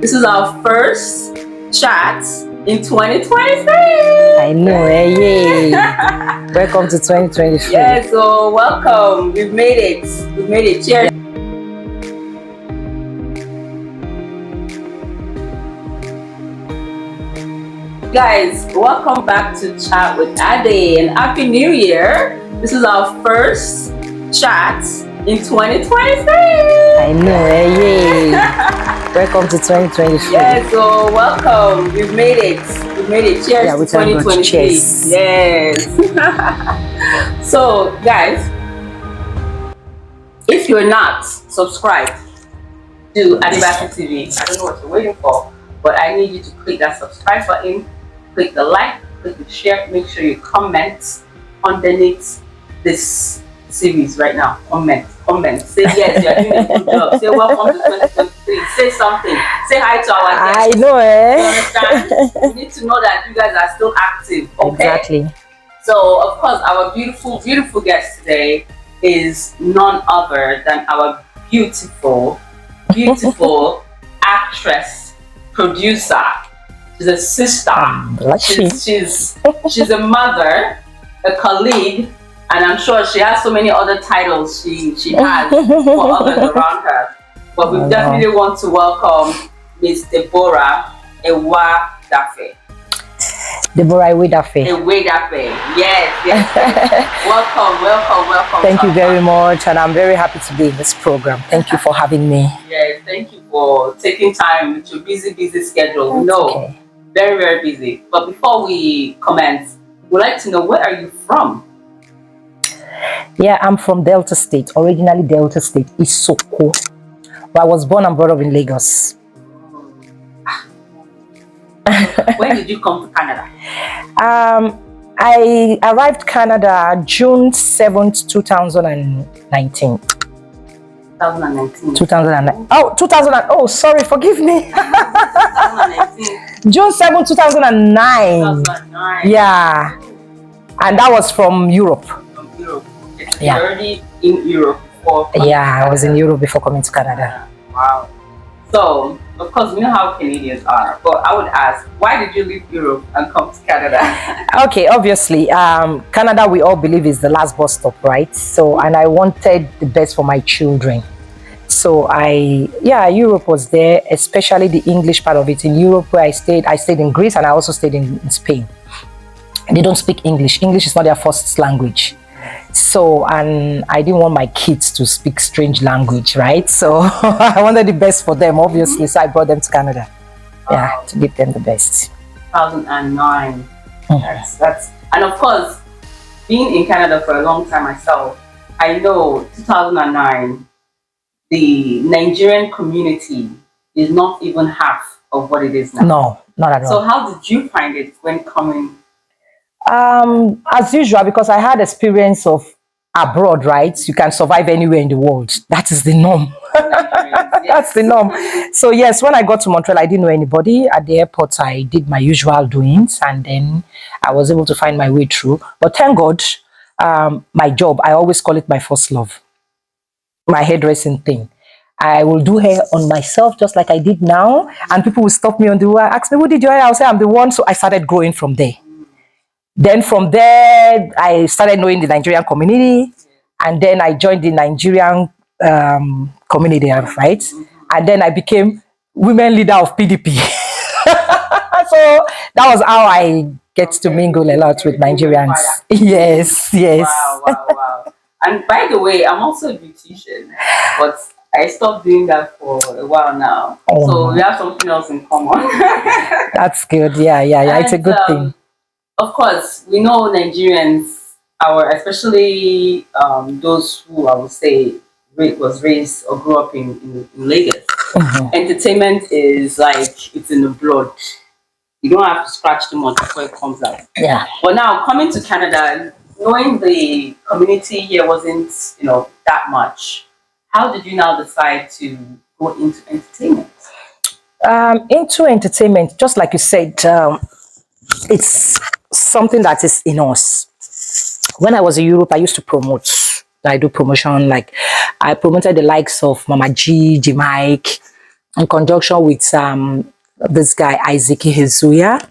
This is our first chat in 2023. I know, yay! Welcome to 2023. Yeah, so welcome. We've made it. We've made it. Cheers. Guys, welcome back to Chat with Ade and Happy New Year. This is our first chat in 2023. I know, yay! Welcome to 2023. Yeah, so welcome. We've made it. We've made it. Cheers to 2023. Cheers. Yes. So, guys, if you're not subscribed to Adebactv TV, I don't know what you're waiting for, but I need you to click that subscribe button, click the like, click the share, make sure you comment underneath this series right now. Comment. Say yes, you're doing a good job. Say welcome to 2023. Say something. Say hi to our guests. I know, You understand? We need to know that you guys are still active. Okay? Exactly. So, of course, our beautiful, beautiful guest today is none other than our beautiful, beautiful actress, producer. She's a sister. She's a mother, a colleague, and I'm sure she has so many other titles she has for others around her. But we definitely want to welcome Miss Deborah Ewedafe. Deborah Ewedafe. Ewedafe. Yes. Welcome. Thank you very much, and I'm very happy to be in this program. Thank you for having me. Yes, thank you for taking time with your busy schedule. We know, okay. Very, very busy. But before we commence, we'd like to know, where are you from? Yeah, I'm from Delta State, originally Delta State, Isoko. But I was born and brought up in Lagos. When did you come to Canada? I arrived Canada June 7th, 2019. 2019. Oh, sorry, forgive me. 2019. June 7th, 2009. 2009. Yeah. And that was from Europe. From Europe. Yeah. You're already in Europe before. Yeah, I was in Europe before coming to Canada. Wow. So, of course, we know how Canadians are, but I would ask, why did you leave Europe and come to Canada? Okay, obviously, Canada, we all believe, is the last bus stop, right? So, and I wanted the best for my children. So Europe was there, especially the English part of it. In Europe where I stayed in Greece, and I also stayed in Spain. They don't speak English. English is not their first language. So, and I didn't want my kids to speak strange language, right? So I wanted the best for them, obviously. So I brought them to Canada. Yeah, to give them the best. 2009. That's and of course, being in Canada for a long time myself, I know 2009, the Nigerian community is not even half of what it is now. No, not at all. So how did you find it when coming? As usual, because I had experience of abroad, right? You can survive anywhere in the world. That is the norm. That's the norm. So yes, when I got to Montreal, I didn't know anybody. At the airport, I did my usual doings, and then I was able to find my way through. But thank God, my job, I always call it my first love. My hairdressing thing. I will do hair on myself just like I did now, and people will stop me on the way, ask me, who did your hair? I'll say, I'm the one. So I started growing from there. Then from there, I started knowing the Nigerian community, and then I joined the Nigerian community, right? And then I became women leader of PDP. So that was how I get to mingle a lot with Nigerians. Yes. Wow. And by the way, I'm also a beautician, but I stopped doing that for a while now. So we have something else in common. That's good. Yeah. And, it's a good thing. Of course, we know Nigerians, especially those who I would say was raised or grew up in Lagos. Entertainment is like, it's in the blood. You don't have to scratch too much before it comes out. Yeah. But now coming to Canada, knowing the community here wasn't, that much. How did you now decide to go into entertainment? Into entertainment, just like you said, it's something that is in us. When I was in Europe, I used to promote. I do promotion, like I promoted the likes of Mama G, Mike, in conjunction with this guy, Isaac Hezuya.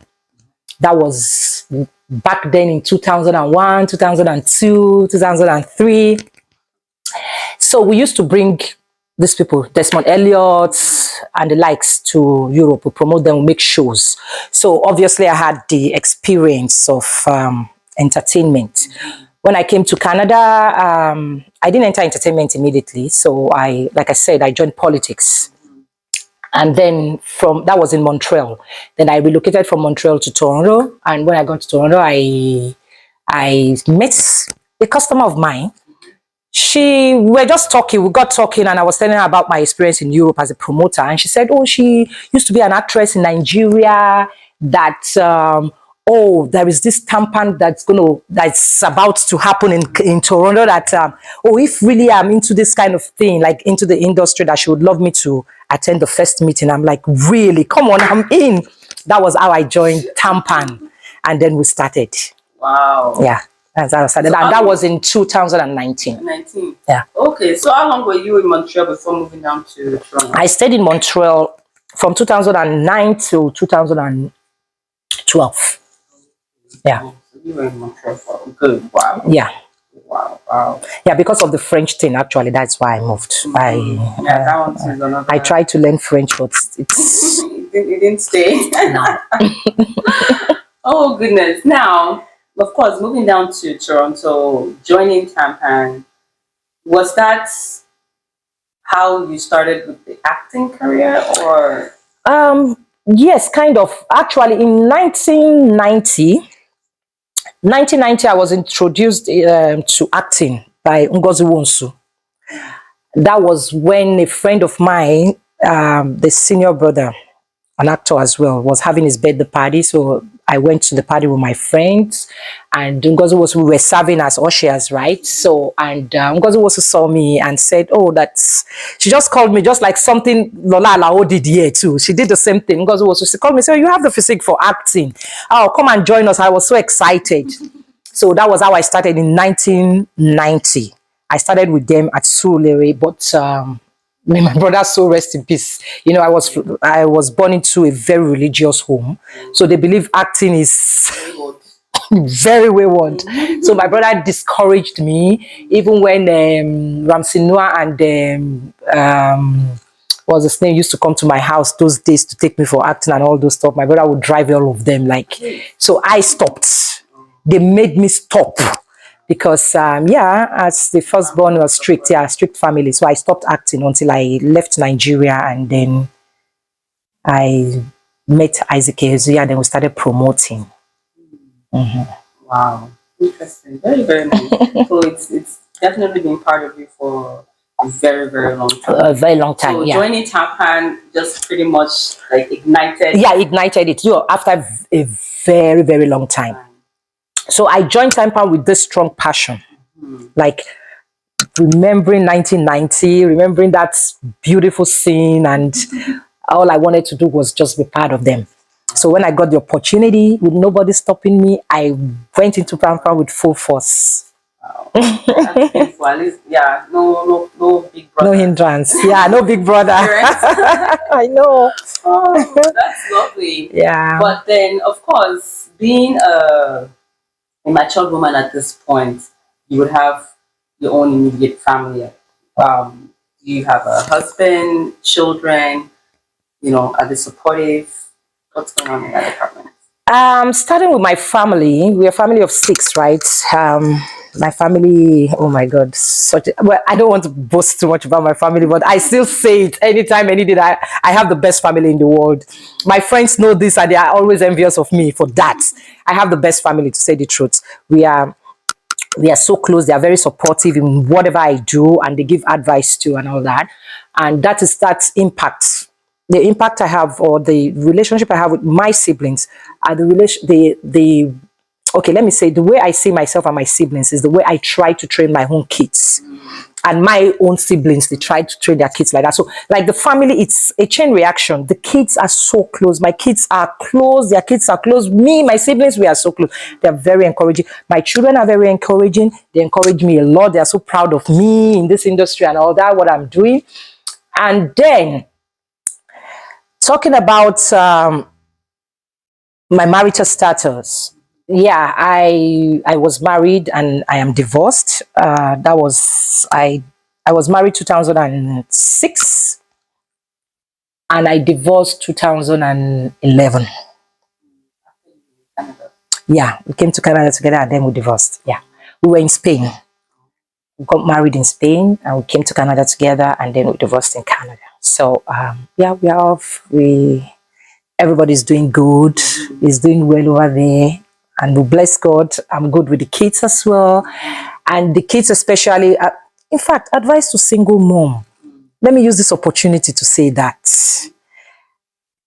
That was back then in 2001, 2002, 2003. So we used to bring these people, Desmond Elliot and the likes, to Europe. We promote them, we make shows. So obviously I had the experience of entertainment. When I came to Canada, I didn't enter entertainment immediately. So like I said, I joined politics. And then that was in Montreal. Then I relocated from Montreal to Toronto. And when I got to Toronto, I met a customer of mine. We were just talking, we got talking, and I was telling her about my experience in Europe as a promoter. And she said, oh, she used to be an actress in Nigeria, that, oh, there is this Tampan that's about to happen in Toronto, that, oh, if really I'm into this kind of thing, like into the industry, that she would love me to attend the first meeting. I'm like, really? Come on, I'm in. That was how I joined Tampan. And then we started. Wow. Yeah. That's how I started. So and that was in 2019. 19. Yeah. Okay. So how long were you in Montreal before moving down to Toronto? I stayed in Montreal from 2009 to 2012. Yeah. Oh, so you were in Montreal for a good while. Yeah. Wow. Yeah, because of the French thing, actually, that's why I moved. That one is another. I tried to learn French, but it's... it didn't stay. No. Oh, goodness. Now, of course, moving down to Toronto, joining Tampan, was that how you started with the acting career, or? Yes, kind of. Actually, in 1990, I was introduced to acting by Ngozi Wonsu. That was when a friend of mine, the senior brother, an actor as well, was having his birthday party. So I went to the party with my friends, and Ngozi we were serving as ushers, right? So, and Ngozi also saw me and said, oh, she just called me, just like something Lola Alao did here too. She did the same thing. Ngozi she called me, said, you have the physique for acting. Oh, come and join us. I was so excited. So that was how I started in 1990. I started with them at Surulere, but may my brother so rest in peace. You know, I was born into a very religious home, so they believe acting is very wayward. So my brother discouraged me, even when Ramsey Noah and what's his name used to come to my house those days to take me for acting and all those stuff. My brother would drive all of them, so I stopped. They made me stop. Because, as the firstborn was strict, strict family. So I stopped acting until I left Nigeria, and then I met Isaac Hezuya, and then we started promoting. Wow, interesting. Very, very nice. So it's definitely been part of you for a very, very long time. A very long time, so joining Tampan just pretty much like ignited. Yeah, ignited it. After a very, very long time. So I joined Tampan with this strong passion. Like remembering 1990, remembering that beautiful scene, and all I wanted to do was just be part of them. So when I got the opportunity, with nobody stopping me, I went into Tampan with full force. Wow. That's painful. At least, no big brother. No hindrance. No big brother. I know. Oh, that's lovely. Yeah. But then, of course, being a mature woman at this point, you would have your own immediate family. Do you have a husband, children? Are they supportive? What's going on in that department? Starting with my family, we're a family of 6, right? My family, oh my God, I don't want to boast too much about my family, but I still say it anytime, any day. I have the best family in the world. My friends know this, and they are always envious of me for that. I have the best family, to say the truth. We are so close. They are very supportive in whatever I do, and they give advice to and all that. And that impact. The impact I have, or the relationship I have with my siblings, are okay, let me say, the way I see myself and my siblings is the way I try to train my own kids. And my own siblings, they try to train their kids like that. So, like the family, it's a chain reaction. The kids are so close. My kids are close. Their kids are close. Me, my siblings, we are so close. They're very encouraging. My children are very encouraging. They encourage me a lot. They're so proud of me in this industry and all that, what I'm doing. And then, talking about my marital status. Yeah, I was married and I am divorced. I was married 2006 and I divorced 2011. Canada. Yeah, we came to Canada together and then we divorced. Yeah, we were in Spain. We got married in Spain and we came to Canada together and then we divorced in Canada. So yeah, we are off. Everybody's doing good. Is doing well over there, and we bless God. I'm good with the kids as well, and the kids especially. In fact, advice to single mom. Let me use this opportunity to say that.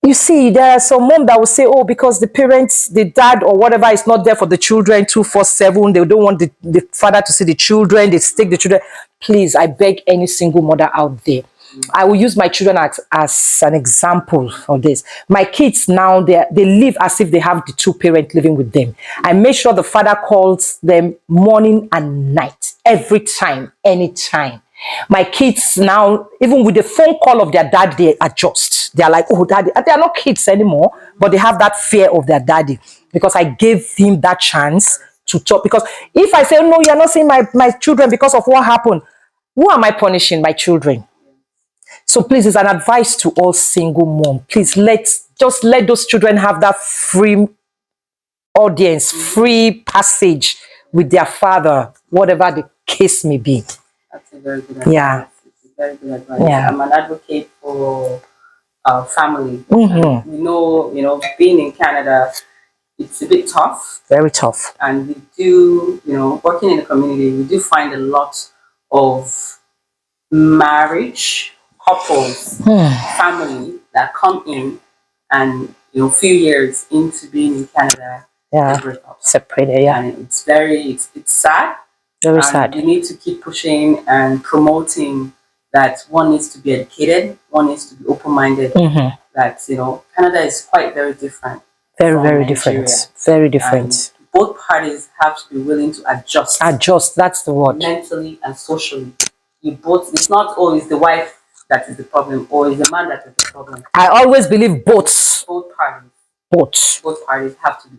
You see, there are some mom that will say, oh, because the parents, the dad or whatever is not there for the children 247, they don't want the father to see the children, they take the children. Please, I beg any single mother out there. I will use my children as an example for this. My kids now, they live as if they have the two parents living with them. I make sure the father calls them morning and night, every time, anytime. My kids now, even with the phone call of their dad, they adjust. They are like, oh, daddy. They are not kids anymore, but they have that fear of their daddy because I gave him that chance to talk. Because if I say, no, you're not seeing my children because of what happened, who am I punishing? My children. So please, it's an advice to all single mom. Please just let those children have that free audience, free passage with their father, whatever the case may be. That's a very good advice. Yeah. It's a very good advice. Yeah. I'm an advocate for family. We know, being in Canada, it's a bit tough. Very tough. And we do, working in the community, we do find a lot of marriage couples, family that come in and few years into being in Canada, yeah, they break up. Separated, yeah. And it's sad. Very sad. We need to keep pushing and promoting that one needs to be educated, one needs to be open-minded. That Canada is quite very different. Very different. Very different. And both parties have to be willing to adjust. Adjust, that's the word. Mentally and socially. It's not always the wife that is the problem, or is the man that is the problem. I always believe both. Both parties. Both parties have to be.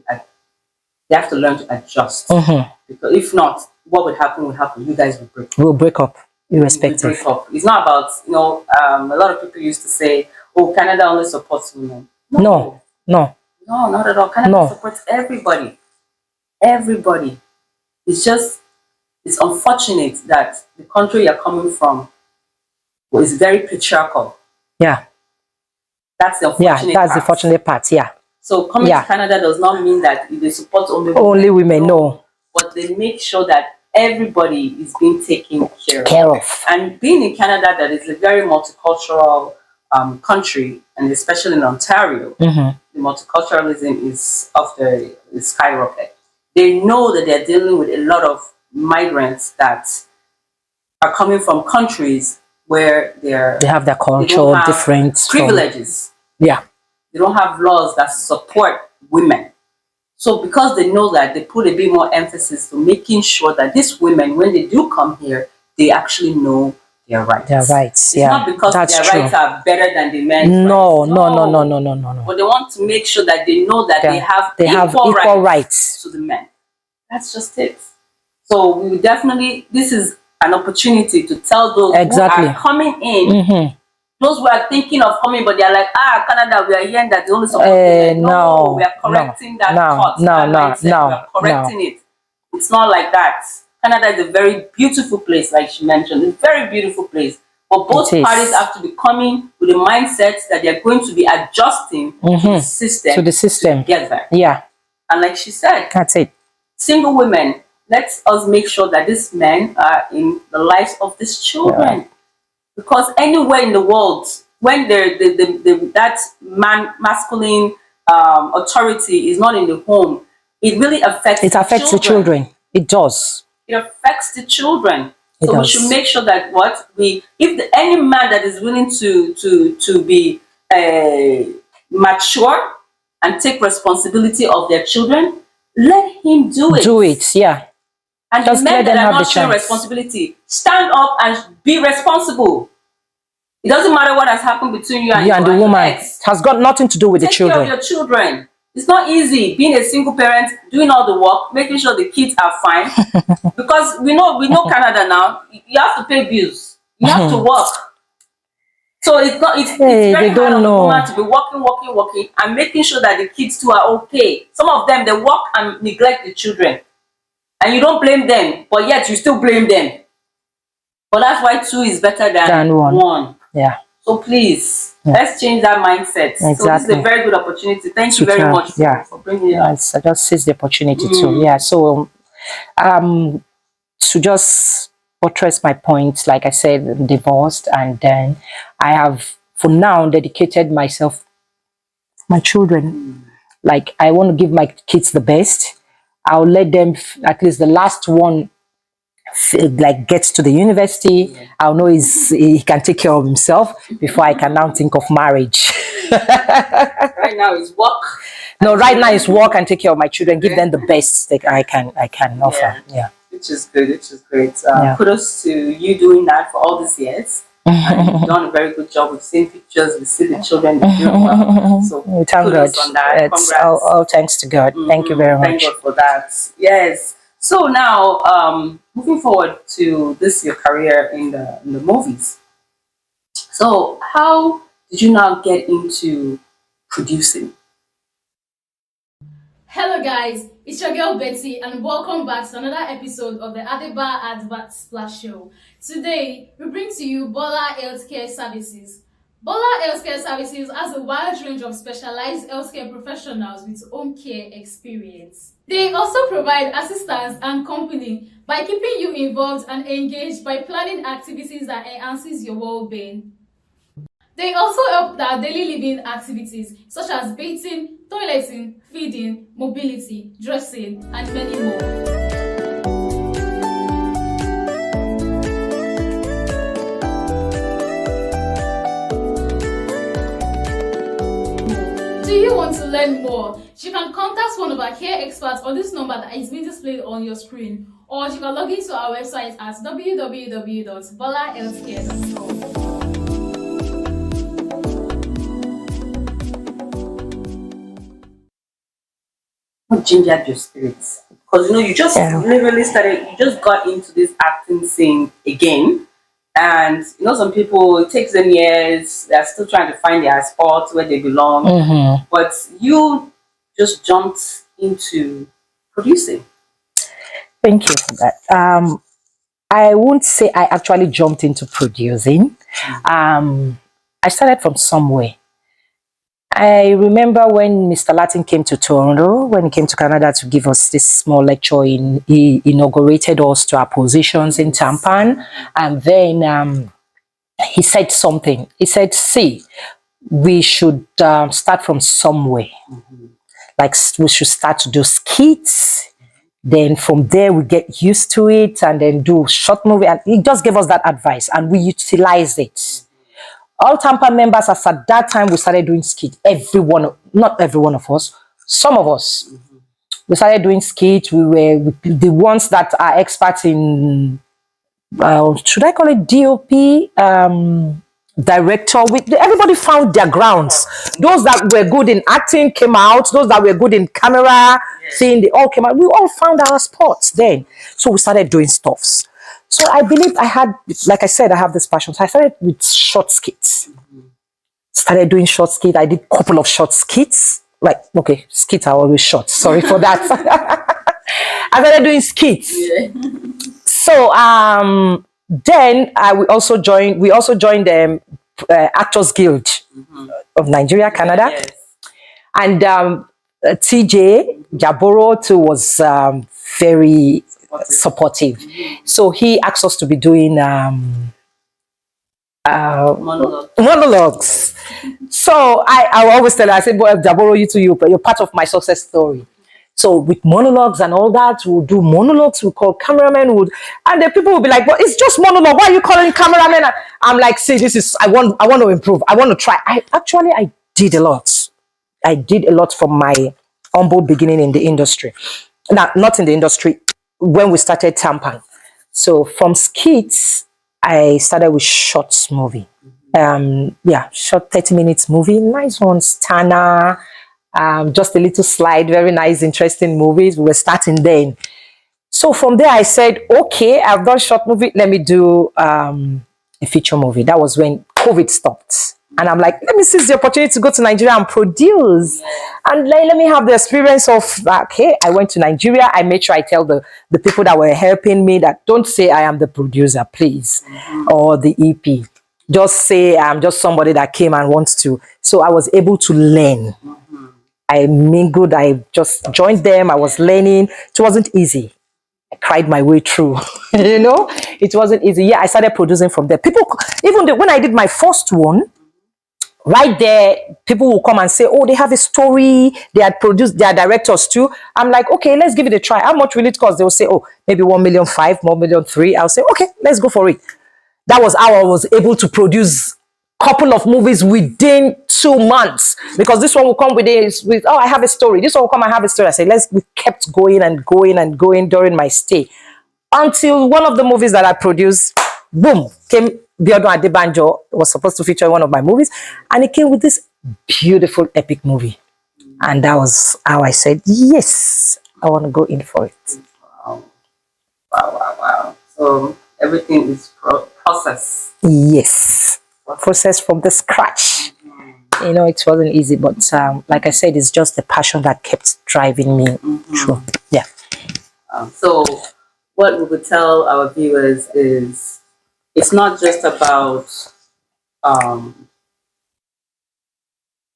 They have to learn to adjust. Because if not, what would happen? You guys will break up. We'll break up, irrespective. Break up. It's not about a lot of people used to say, "Oh, Canada only supports women." No, not at all. Canada supports everybody. Everybody. It's unfortunate that the country you're coming from is very patriarchal. Yeah. That's the unfortunate part. The fortunate part, yeah. So coming to Canada does not mean that they support only women. Only women, no. But they make sure that everybody is being taken care of. And being in Canada, that is a very multicultural country, and especially in Ontario, the multiculturalism is of the skyrocket. They know that they're dealing with a lot of migrants that are coming from countries where they have their cultural different privileges. Yeah. They don't have laws that support women. So because they know that, they put a bit more emphasis to making sure that these women, when they do come here, they actually know their rights. Their rights, it's not because their rights are better than the men's rights. No. But they want to make sure that they know that they have equal rights to the men. That's just it. So we definitely, this is an opportunity to tell those who are coming in, those who are thinking of coming, but they're like, Canada, we are hearing that the only support women. No, we are correcting that thought. We are correcting it. It's not like that. Canada is a very beautiful place, like she mentioned. It's a very beautiful place. But both parties have to be coming with a mindset that they're going to be adjusting to the system to get there. Yeah. And like she said, that's it. Single women, let us make sure that these men are in the lives of these children. Yeah. Because anywhere in the world, when that masculine authority is not in the home, it really affects the children. It does. It affects the children. So we should make sure that any man that is willing to be mature and take responsibility of their children, let him do it. Do it, yeah. And just the men that are not showing responsibility, stand up and be responsible. It doesn't matter what has happened between you and the woman. Ex. It has got nothing to do with the children. Take care of your children. It's not easy being a single parent, doing all the work, making sure the kids are fine. Because we know Canada now. You have to pay bills. You have to work. So it's very hard on the woman to be working, and making sure that the kids too are okay. Some of them, they work and neglect the children, and you don't blame them, but yet you still blame them. But that's why two is better than one. Yeah. So please, let's change that mindset. Exactly. So this is a very good opportunity. Thank you very much for bringing it up. I just seize the opportunity too. Yeah. So, to just buttress my point, like I said, I'm divorced, and then I have, for now, dedicated myself, my children. Like, I want to give my kids the best. I'll let them, at least the last one, like gets to the university. I'll know he can take care of himself before I can now think of marriage. Right now is work. No, right now is work and take care of my children. Give them the best that I can offer. Yeah. Which is good. Which is great. Kudos to you doing that for all these years. And you've done a very good job. We've seen pictures. We see the children doing well. So thank God. On that. It's all thanks to God. Thank you very much. Thank God for that. Yes. So now, moving forward to your career in the movies. So how did you now get into producing? Hello guys, it's your girl Betty and welcome back to another episode of the Adebactv Splash Show. Today, we bring to you Bola Healthcare Services. Bola Healthcare Services has a wide range of specialized healthcare professionals with home care experience. They also provide assistance and company by keeping you involved and engaged by planning activities that enhances your well-being. They also help with our daily living activities such as bathing, toileting, feeding, mobility, dressing, and many more. Do you want to learn more? You can contact one of our care experts on this number that is being displayed on your screen, or you can log into our website at www.bolahealthcare.com. What gingered your spirits? Because you just literally you just got into this acting scene again. And some people, it takes them years, they're still trying to find their spot where they belong. But you just jumped into producing. Thank you for that. I won't say I actually jumped into producing. I started from somewhere. I remember when Mr. Latin came to Toronto, when he came to Canada to give us this small lecture, he inaugurated us to our positions in Tampan. And then he said something. He said, see, we should start from somewhere. Like we should start to do skits. Then from there, we get used to it and then do short movie. And he just gave us that advice and we utilized it. All Tampa members, as at that time, we started doing skit. Not every one of us, some of us. We started doing skit. We were the ones that are experts in, should I call it DOP, director. Everybody found their grounds. Those that were good in acting came out. Those that were good in camera, they all came out. We all found our spots then. So we started doing stuffs. So I believe I had, like I said, I have this passion. So I started with short skits. Started doing short skits. I did a couple of short skits. Skits are always short. Sorry for that. I started doing skits. So then we also joined the Actors Guild of Nigeria, Canada. And TJ Jaboro too was very supportive. So he asked us to be doing monologues. So I always tell her, I said, boy, Jaboro, you're part of my success story. So with monologues and all that, we'll do monologues, we'll call cameramen, and the people will be like, but it's just monologue, why are you calling cameramen? I'm like, see, I want to improve, I want to try. I did a lot. I did a lot from my humble beginning in the industry. Not in the industry, when we started Tampan. So from skits, I started with short movie. Yeah, short 30 minutes movie. Nice one, Stana. Just a little slide. Very nice, interesting movies. We were starting then. So from there, I said, okay, I've done short movie. Let me do a feature movie. That was when COVID stopped. And I'm like, let me seize the opportunity to go to Nigeria and produce. And let me have the experience of, okay, I went to Nigeria. I made sure I tell the people that were helping me that don't say I am the producer, please, or the EP. Just say I'm just somebody that came and wants to. So I was able to learn. I mingled. I just joined them. I was learning. It wasn't easy. I cried my way through. It wasn't easy. Yeah, I started producing from there. People, when I did my first one, right there, people will come and say, oh, they have a story. They had produced, they are directors too. I'm like, okay, let's give it a try. How much will it cost? They will say, oh, maybe 1.5 million, 1.3 million. I'll say, okay, let's go for it. That was how I was able to produce couple of movies within 2 months, because this one will come with oh, I have a story. This one will come, I have a story. I said, we kept going and going and going during my stay until one of the movies that I produced, boom, came. Biodun Adebanjo was supposed to feature in one of my movies, and it came with this beautiful epic movie, and that was how I said, yes, I want to go in for it. Wow. So everything is process. Yes, process from the scratch. It wasn't easy, but like I said, it's just the passion that kept driving me through. Yeah. So what we would tell our viewers is, it's not just about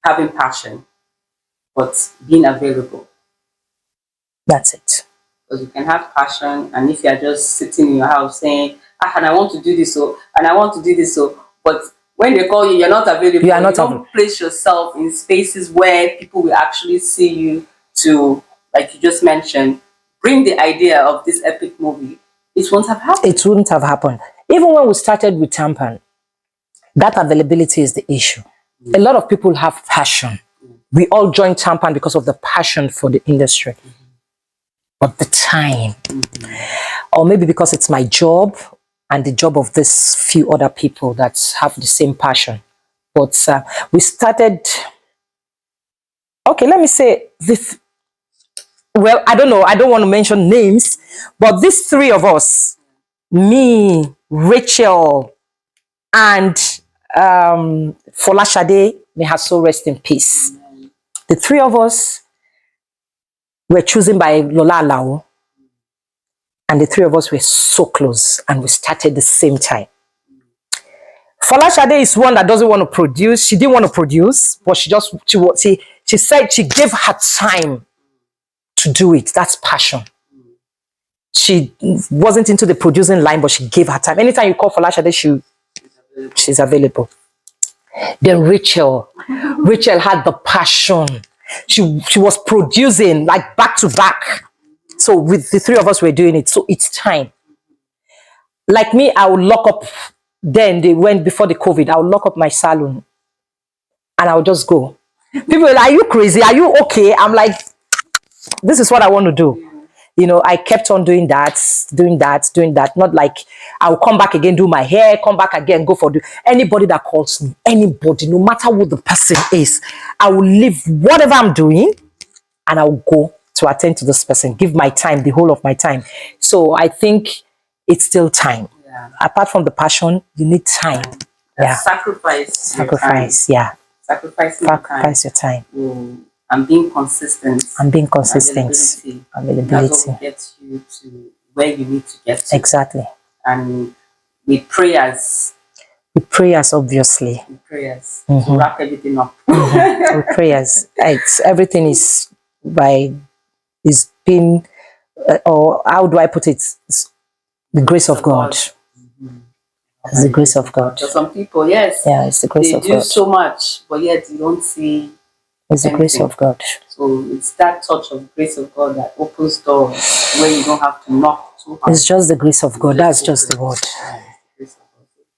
having passion, but being available. That's it. Because you can have passion, and if you're just sitting in your house saying, and I want to do this, and I want to do this, but when they call you, you're not available. You don't place yourself in spaces where people will actually see you to, like you just mentioned, bring the idea of this epic movie. It won't have happened. It wouldn't have happened. Even when we started with Tampan, that availability is the issue. A lot of people have passion. We all joined Tampan because of the passion for the industry. But the time, or maybe because it's my job and the job of this few other people that have the same passion. But we started, okay, let me say this. Well, I don't know. I don't want to mention names, but these three of us, me, Rachel, and Folashade, may her soul rest in peace. The three of us were chosen by Lola Alao, and the three of us were so close, and we started the same time. Folashade is one that doesn't want to produce. She didn't want to produce, but she said she gave her time to do it. That's passion. She wasn't into the producing line, but she gave her time. Anytime you call Folashade, she's available. Then Rachel had the passion. She was producing like back to back. So with the three of us, we're doing it. So it's time. Like me, I would lock up. Then they went before the COVID. I would lock up my salon, and I would just go. People were like, "Are you crazy? Are you okay?" I'm like, "This is what I want to do." I kept on doing that. Not like I'll come back again, do my hair, come back again, go for anybody that calls me, anybody, no matter who the person is, I will leave whatever I'm doing and I'll go to attend to this person, give my time, the whole of my time. So I think it's still time. Yeah. Apart from the passion, you need time. Yeah. Sacrifice. Yeah. Sacrifice your time. And being consistent. Availability. That's what gets you to where you need to get to. Exactly. And with prayers. Obviously. With prayers. To wrap everything up. With prayers. Everything is being, or how do I put it? It's the grace of God. It's the grace of God. For some people, yes. Yeah, it's the grace of God. They do so much, but yet you don't see. It's the grace of God. So it's that touch of grace of God that opens doors where you don't have to knock too hard. It's just the grace of God. That's just the word.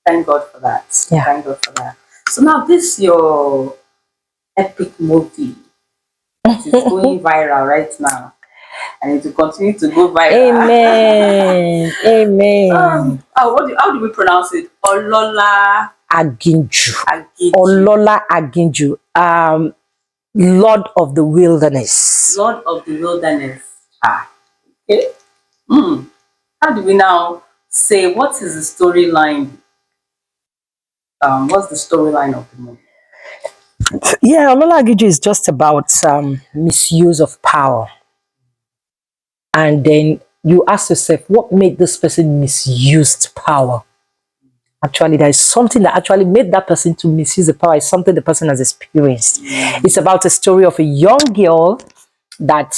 Thank God for that. Yeah. Thank God for that. So now this your epic movie. It is going viral right now. And it will continue to go viral. Amen. Amen. How do we pronounce it? Olola Aginju. Aginju. Olola Aginju. Lord of the Wilderness. Lord of the Wilderness. Okay. How do we now say, what is the storyline? What's the storyline of the movie? Yeah, Olola Aginju is just about misuse of power. And then you ask yourself, what made this person misuse power? Actually, there is something that actually made that person to misuse the power. It's something the person has experienced. It's about a story of a young girl that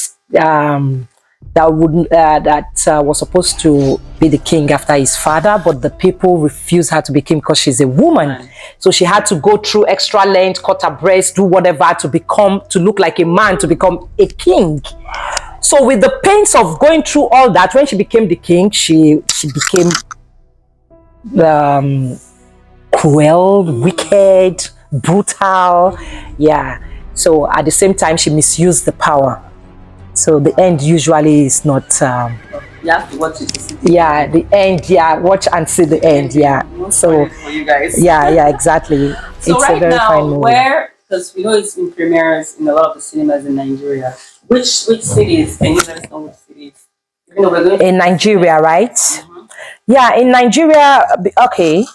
was supposed to be the king after his father, but the people refused her to be king because she's a woman. So she had to go through extra length, cut her breast, do whatever to look like a man, to become a king. So with the pains of going through all that, when she became the king, she became cruel, wicked, brutal. Yeah. So at the same time, she misused the power. So the end usually is not. You have to watch it to see. Yeah, the end. Yeah, watch and see the end. Yeah. So for you guys. Yeah, exactly. So it's right a very now, fine movie. where, because we know it's in premieres in a lot of the cinemas in Nigeria. Which cities? Can you let us know which cities? You know, we're going in Nigeria, right? Yeah, in Nigeria. Okay,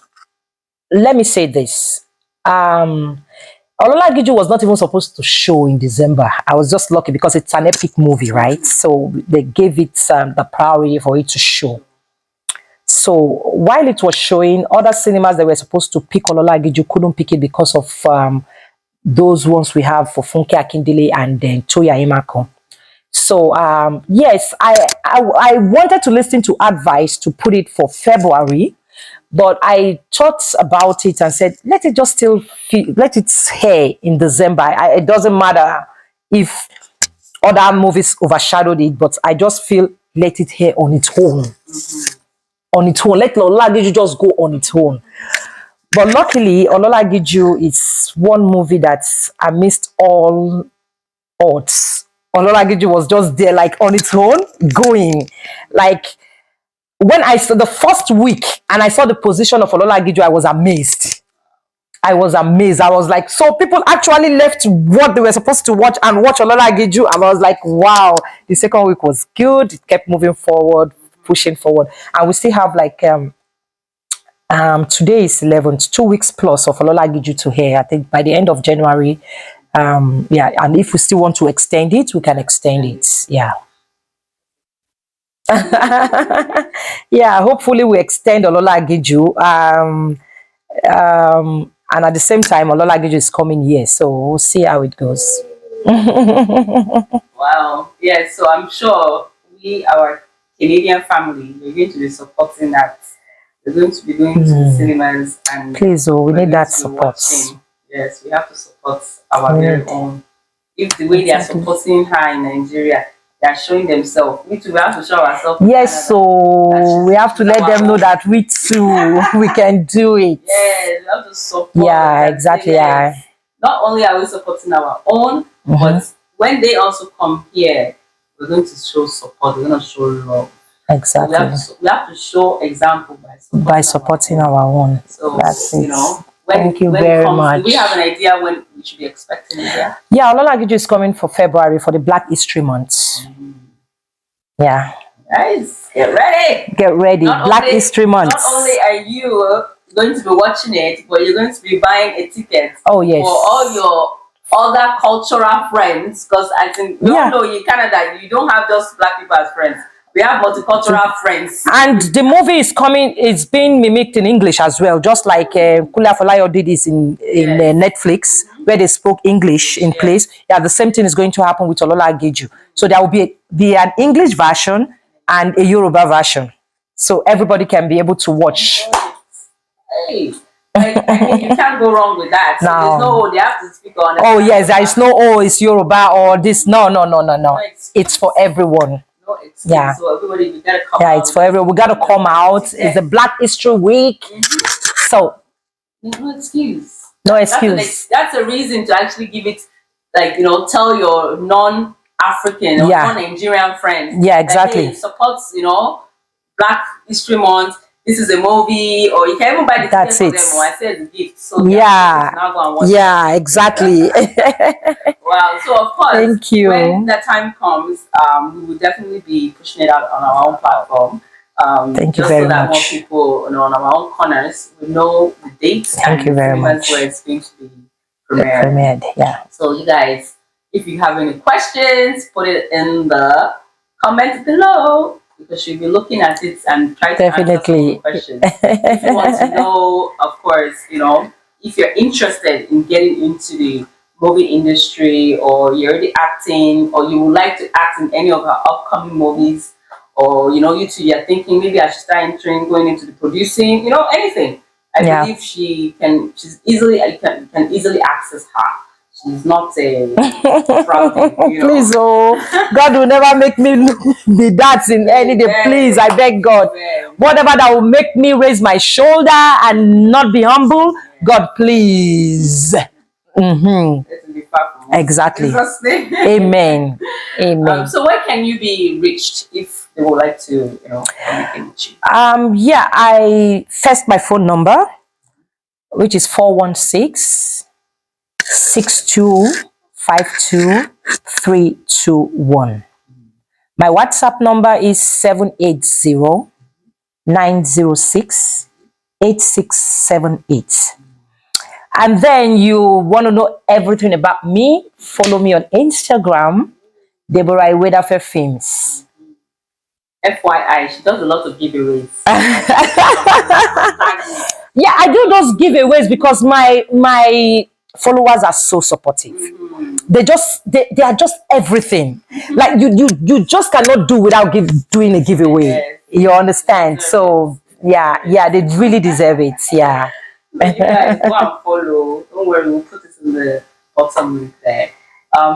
let me say this. Olola Aginju was not even supposed to show in December. I was just lucky because it's an epic movie, right? So they gave it the priority for it to show. So while it was showing, other cinemas that were supposed to pick Olola Aginju couldn't pick it because of those ones we have for Funke Akindele and then Toya Imako. So yes, I wanted to listen to advice to put it for February, but I thought about it and said, let it just let it air in December. It doesn't matter if other movies overshadowed it, but I just feel let it air on its own. On its own. Let Olola Aginju just go on its own. But luckily, Olola Aginju is one movie that amidst all odds, Olola Aginju was just there, like on its own, going. Like when I saw the first week and I saw the position of Olola Aginju, I was amazed. I was like, so people actually left what they were supposed to watch and watch Olola Aginju. And I was like, wow. The second week was good. It kept moving forward, pushing forward. And we still have like today is 11th, 2 weeks plus of Olola Aginju to air. I think by the end of January. Yeah, and if we still want to extend it, we can extend it. Yeah. Yeah, hopefully we extend Olola Aginju. And at the same time, Olola Aginju is coming here, so we'll see how it goes. Wow. Yeah, so I'm sure our Canadian family, we're going to be supporting that. We're going to be going to the cinemas and please, we need that support. Yes, we have to support our very own. If the way they are supporting her in Nigeria, they are showing themselves. We too, we have to show ourselves. Yes, so we have to let them know that we too, we can do it. Yes, we have to support. Yeah, exactly. Yeah. Not only are we supporting our own, but when they also come here, we're going to show support. We're going to show love. Exactly. So we have to show example by supporting our own. So that's it. You know. Thank you very much. Do we have an idea when we should be expecting it here? Yeah, Olola Aginju is coming for February for the Black History Month. Yeah. Guys, get ready. Get ready. Black History Month. Not only are you going to be watching it, but you're going to be buying a ticket. Oh, yes. For all your other cultural friends. Because I think we all know in Canada, you don't have just Black people as friends. We have multicultural friends. And the movie is coming, it's being mimicked in English as well, just like Kula Folayo did this in Netflix, where they spoke English in place. Yeah, the same thing is going to happen with Olola Aginju. So there will be an English version and a Yoruba version. So everybody can be able to watch. Hey. I mean, you can't go wrong with that. So there's no, they have to speak on it. Oh, yes, there is no, it's Yoruba or this. No. It's for everyone. Yeah. So everybody, we gotta come out. It's for everyone. We gotta come out. It's a Black History Week. So no excuse. No excuse. That's a reason to actually give it, like, tell your non-African or non-Nigerian friends. Yeah, exactly. That, hey, support, Black History Month. this is a movie, or you can even buy the tickets for them, or I said the gift. So yeah, now go and watch yeah, exactly. Wow. So of course, thank you. When that time comes, we will definitely be pushing it out on our own platform. Thank you just very so that much. more people, on our own corners, will know the dates Thank you very much. Where it's going to be premiered. Yeah. So you guys, if you have any questions, put it in the comments below, because she'll be looking at it and try to answer some of the questions. If you want to know, of course, if you're interested in getting into the movie industry, or you're already acting, or you would like to act in any of her upcoming movies, or you two, you're thinking maybe I should start entering, going into the producing, anything. I believe she's easily, can easily access her. She's not a fraud, Please, God will never make me be that in any day. Please, I beg God. Whatever that will make me raise my shoulder and not be humble, God, please. Exactly. Amen. Amen. So where can you be reached if they would like to, communicate with you? Yeah, I first my phone number, which is 416-6252-321. My WhatsApp number is 780-906-8678. And then you want to know everything about me, follow me on Instagram, Deborah Ewedafe Films. FYI, she does a lot of giveaways. Yeah, I do those giveaways because my followers are so supportive. They are just everything. Like you just cannot do without doing a giveaway. Yes. You understand? So yeah, they really deserve it. Yeah. So you guys go and follow. Don't worry, we'll put this in the bottom link there.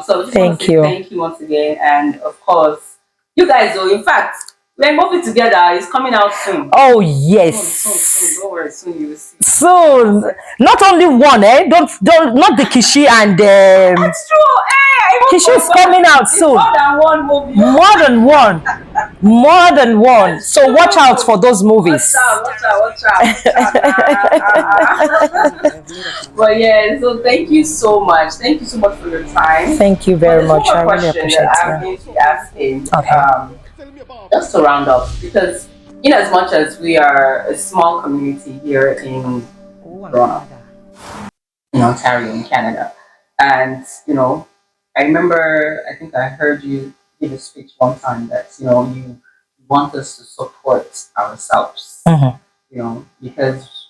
So just thank you. Thank you once again, and of course, you guys. In fact, we're moving together. It's coming out soon. Oh yes. Soon. Don't worry, soon you will see. Soon. Not only one, Don't not the Kishi and That's true. Kishi is coming out soon. More than one movie. More than one. So watch out for those movies. Watch out. But yeah, so thank you so much. Thank you so much for your time. Thank you very much. I really appreciate it. I'm going to be asking. Okay. Just to round up, because in as much as we are a small community here in Ontario, in Canada, and I remember, I think I heard you give a speech one time that you want us to support ourselves, because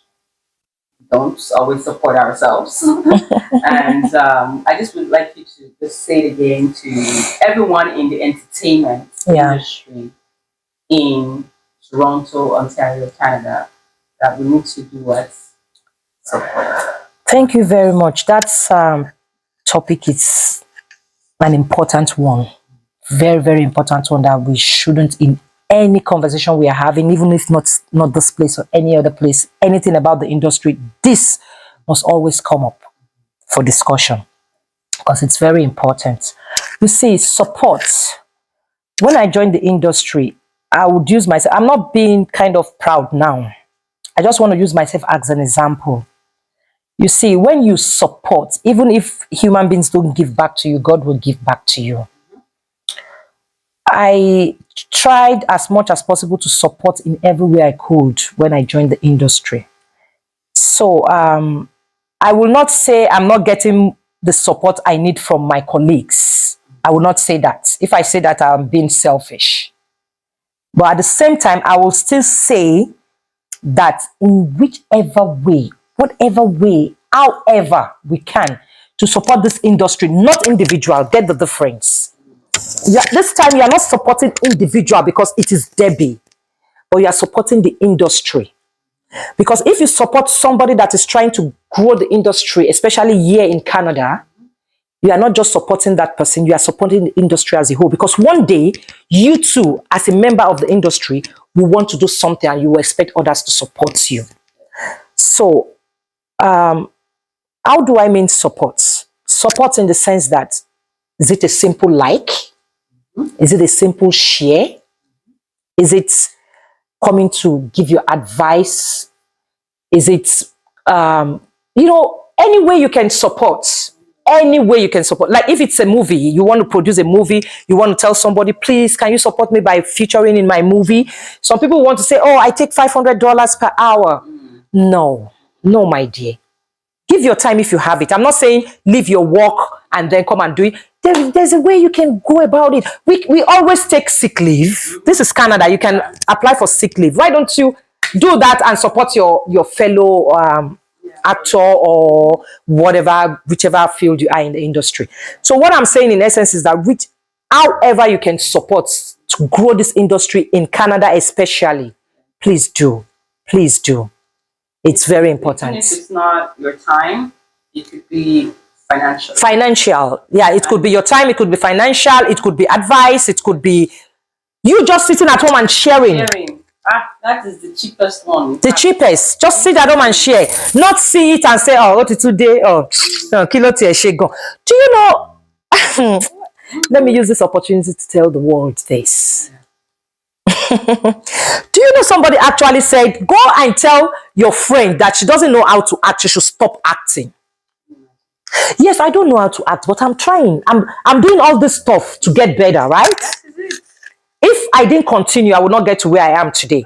we don't always support ourselves. And I just would like you to just say it again to everyone in the entertainment industry in Toronto, Ontario, Canada, that we need to do what? Support. Thank you very much. That's topic is an important one. Very, very important one that we shouldn't, in any conversation we are having, even if not this place or any other place, anything about the industry, this must always come up for discussion because it's very important. You see, support. When I joined the industry, I would use myself. I'm not being kind of proud now. I just want to use myself as an example. You see, when you support, even if human beings don't give back to you, God will give back to you. I tried as much as possible to support in every way I could when I joined the industry. So I will not say I'm not getting the support I need from my colleagues. I will not say that. If I say that, I'm being selfish. But at the same time, I will still say that in whichever way, whatever way, however we can, to support this industry, not individual, get the difference. This time, you are not supporting individual because it is Debbie, but you are supporting the industry. Because if you support somebody that is trying to grow the industry, especially here in Canada, you are not just supporting that person, you are supporting the industry as a whole. Because one day, you too, as a member of the industry, will want to do something and you will expect others to support you. So, how do I mean support? Support in the sense that, is it a simple like? Is it a simple share? Is it coming to give you advice? Is it, any way you can support? Any way you can support. Like if it's a movie, you want to produce a movie, you want to tell somebody, please, can you support me by featuring in my movie? Some people want to say, oh, I take $500 per hour. No, my dear. Give your time if you have it. I'm not saying leave your work and then come and do it. There's a way you can go about it. We always take sick leave. This is Canada. You can apply for sick leave. Why don't you do that and support your fellow actor or whatever, whichever field you are in the industry? So what I'm saying in essence is that however you can support to grow this industry in Canada especially, please do. Please do. It's very important. Even if it's not your time, it could be financial. Financial. Yeah, it could be your time, it could be financial, it could be advice, it could be you just sitting at home and sharing. That is the cheapest one. The cheapest. Just sit at home and share. Not see it and say, oh, what is today? Oh, kilo tie go. Do you know? Let me use this opportunity to tell the world this. Do you know somebody actually said, go and tell your friend that she doesn't know how to act, she should stop acting. Yes, I don't know how to act, but I'm trying. I'm doing all this stuff to get better, right? If I didn't continue, I would not get to where I am today.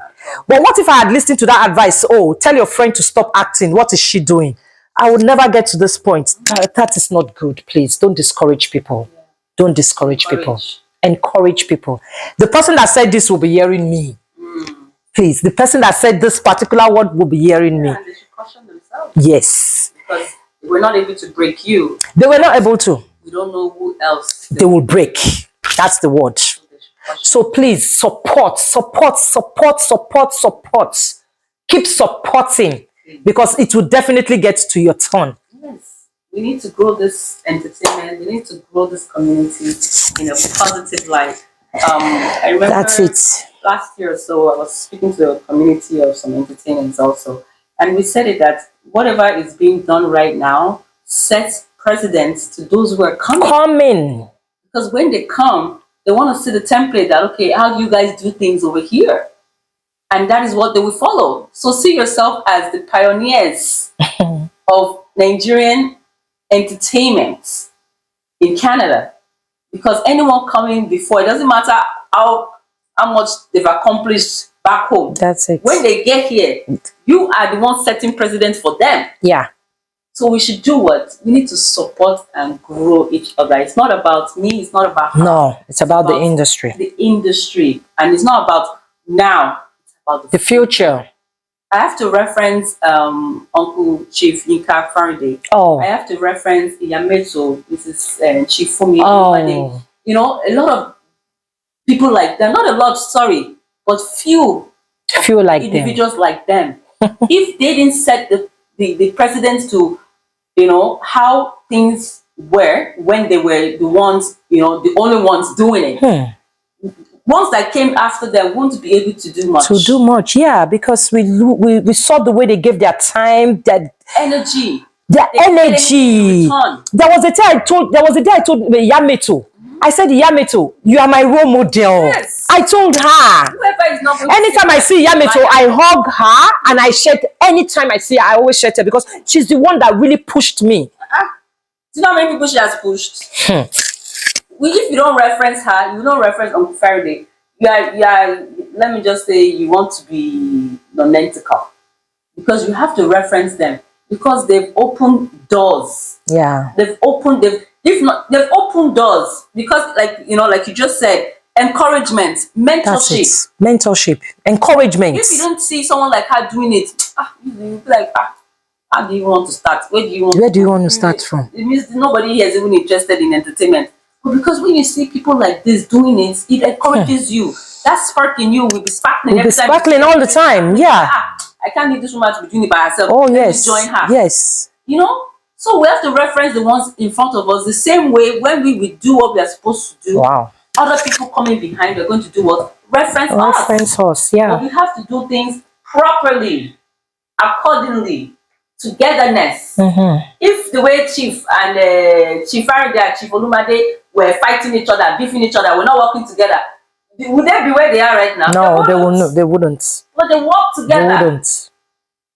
But what if I had listened to that advice? Oh, tell your friend to stop acting. What is she doing? I would never get to this point. That is not good. Please don't discourage people. Don't discourage people. Encourage people. The person that said this will be hearing me. Please, the person that said this particular word will be hearing me. And they should caution themselves. Yes. Because we're not able to break you. They were not able to. We don't know who else they will break. That's the word. So please support. Keep supporting because it will definitely get to your turn. Yes. We need to grow this entertainment. We need to grow this community in a positive light. I remember that's it. Last year or so, I was speaking to a community of some entertainers also, and we said it that whatever is being done right now sets precedents to those who are coming. Because when they come, they want to see the template that, okay, how do you guys do things over here? And that is what they will follow. So see yourself as the pioneers of Nigerian entertainment in Canada. Because anyone coming before, it doesn't matter how much they've accomplished back home. That's it. When they get here, you are the one setting precedent for them. Yeah. So we should do what? We need to support and grow each other. It's not about me. It's not about her. No, it's about the industry. The industry. And it's not about now. It's about the future. I have to reference Uncle Chief Yinka Faraday. Oh. I have to reference Iyameto, Mrs. Chief Fumi. Oh. You know, a lot of people like them. Not a lot, sorry, but few like individuals like them. If they didn't set the precedent to, how things were when they were the ones, the only ones doing it. Ones that came after them won't be able to do much. Yeah, because we saw the way they gave their time, that energy. There was a day I told Yameto. I said, Yameto, you are my role model. Yes. I told her. Anytime I see Yameto, I hug her and I shed. Anytime I see her, I always shed her because she's the one that really pushed me. Do you know how many people she has pushed? If you don't reference her, you don't reference Uncle Faraday, you are, let me just say, you want to be nonentical. Because you have to reference them. Because they've opened doors. Yeah. They've opened doors. Because like you just said, encouragement, mentorship. Mentorship, encouragement. If you don't see someone like her doing it, you'll be like, how do you want to start? Where do you want to start from? It means nobody here is even interested in entertainment. But because when you see people like this doing it, it encourages you. That spark in you will be sparkling. Will be sparkling all the time. Yeah. I can't need this woman to be doing it by herself. Oh, yes. Let me join her. Yes. So we have to reference the ones in front of us the same way when we do what we are supposed to do. Wow. Other people coming behind are going to do what? Reference us. Yeah. But we have to do things properly, accordingly, togetherness. If the way Chief and Chief Faraday and Chief Olumade were fighting each other, beefing each other, we're not working together, would they be where they are right now? No, they will not. They wouldn't. But they work together. They wouldn't.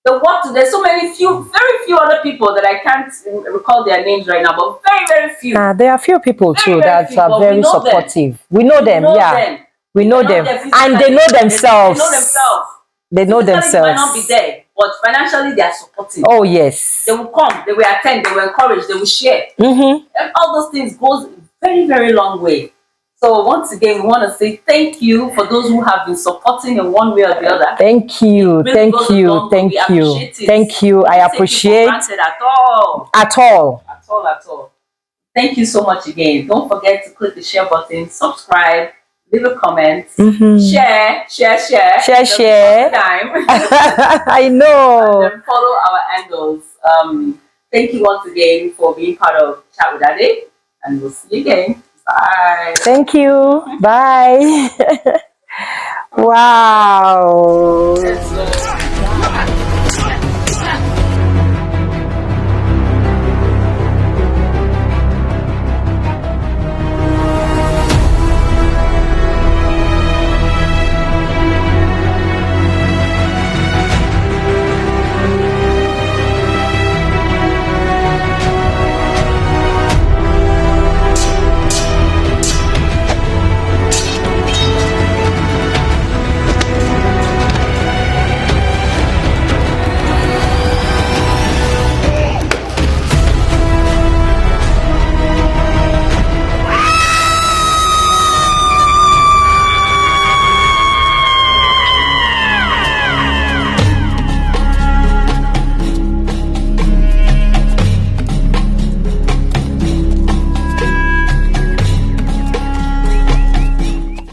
They work together. There's so very few other people that I can't recall their names right now, but very few. There are few people too that are very supportive. We know them, yeah. We know them, and they know themselves. They know themselves. They might not be there, but financially they are supportive. Oh yes. They will come. They will attend. They will encourage. They will share. And all those things goes very long way. So once again, we want to say thank you for those who have been supporting in one way or the other. Thank you, really thank you, thank you, thank you. I appreciate it at all. At all. Thank you so much again. Don't forget to click the share button, subscribe, leave a comment, share. Time. I know. And then follow our handles. Thank you once again for being part of Chat with Ade, and we'll see you again. Bye. Thank you. Bye. Wow.